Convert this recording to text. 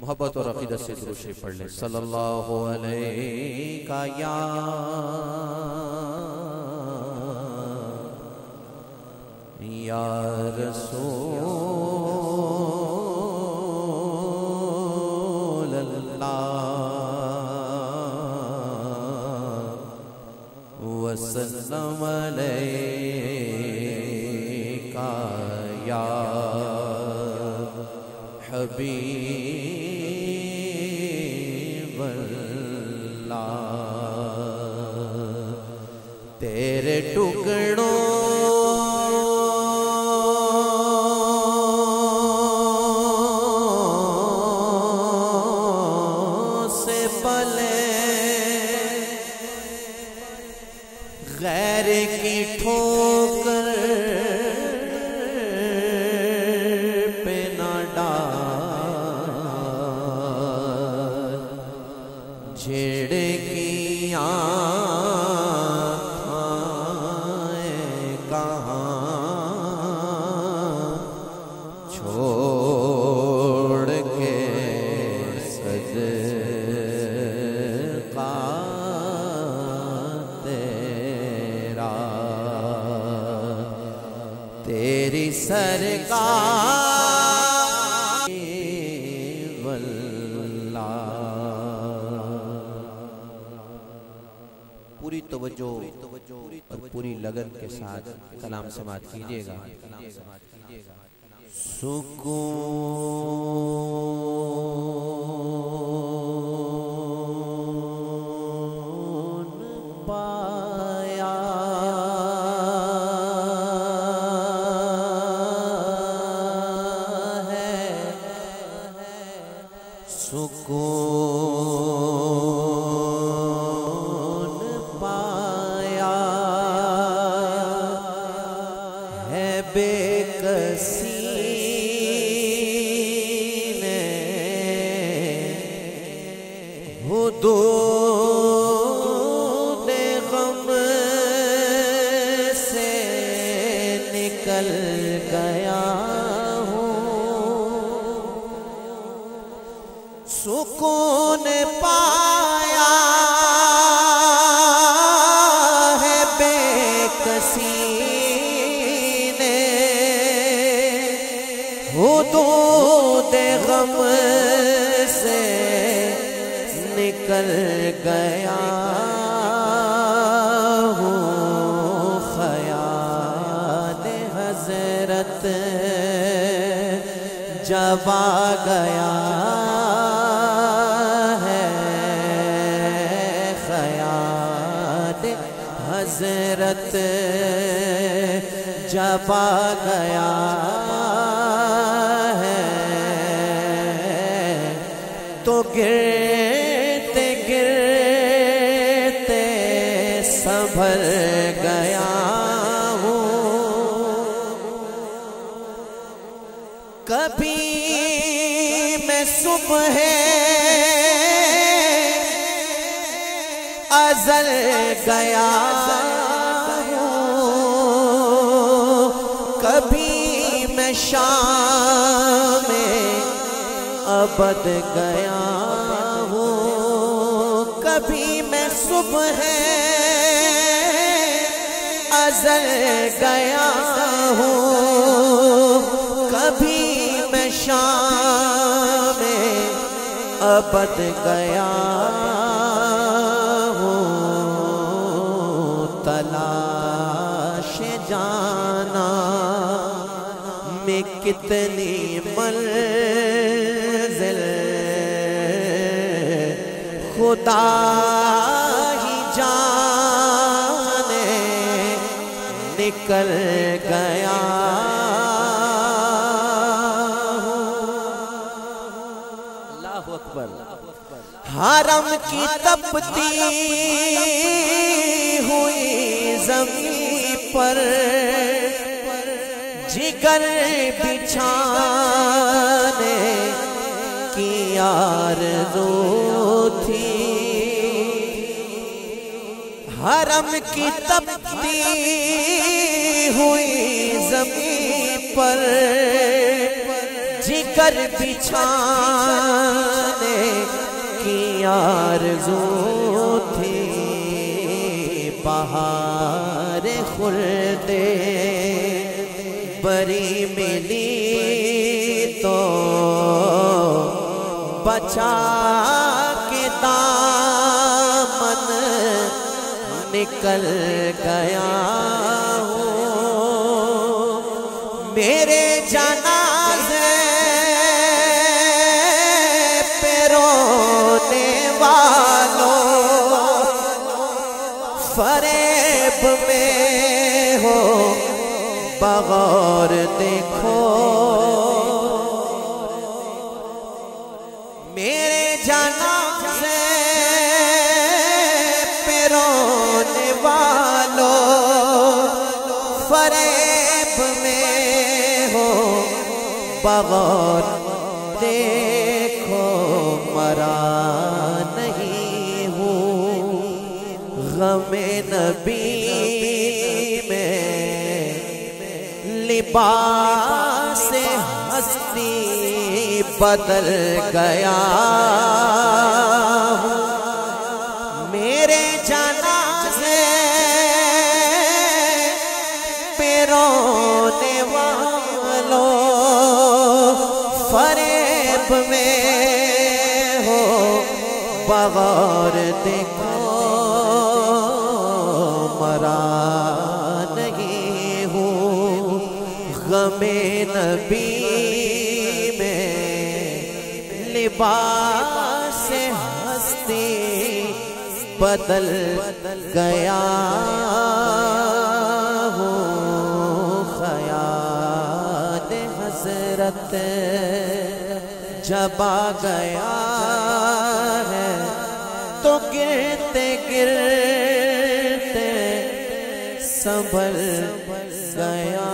محبت اور عقیدت سے درود شریف پڑھ لیں۔ صلی اللہ علیہ یا رسول اللہ وسلم علیہ یا حبیب اللہ، تیرے ٹکڑوں سے پلے غیر کی ٹھوکر پہ نہ ڈال، جھڑکیاں کہاں چھوڑ کے صدقہ تیرا، تیری سرکار واللہ۔ پوری توجہ اور پوری لگن کے ساتھ کلام سماعت کیجئے گا۔ سکون پایا ہے، سکون پایا ہے بے کسی نے، حدود غم سے نکل گیا ہوں، سکون پایا ہے بے کسی نے، حدود غم سے نکل گیا ہوں، خیال حضرت جب آ گیا ہے، خیال حضرت جب آ گیا ہے، تو گرتے گرتے سنبھل گیا ہوں، کبھی میں صبح ازل گیا ہوں، کبھی میں شام ابد گیا ہوں، کبھی میں صبح ازل گیا ہوں، کبھی میں شام ابد گیا ہوں، تلاش جانا میں کتنی منزل خدا ہی جانے، نکل گیا اللہ اکبر۔ حرم کی تپتی ہوئی زمین پر جگر بچھانے کی آرزو تھی، حرم کی تپتی ہوئی زمین پر جگر بچھانے آرزو تھی بہار خلد بری ملی تو بچا کے دامن نکل گیا ہوں میرے جنازے پہ رونے والوں فریب میں ہو بغور دیکھو میرے جنازے پہ رونے والوں فریب میں ہو بغور دیکھو مرا نہیں ہوں غم نبی میں لباس ہستی بدل گیا میرے جنازے پہ رونے والوں فریب میں ہو بغور دیکھو مرا نہیں ہوں غم نبی میں لباس ہستی بدل گیا ہوں خیال حضرت جب آ گیا ہے تو گرتے گرتے سنبھل گیا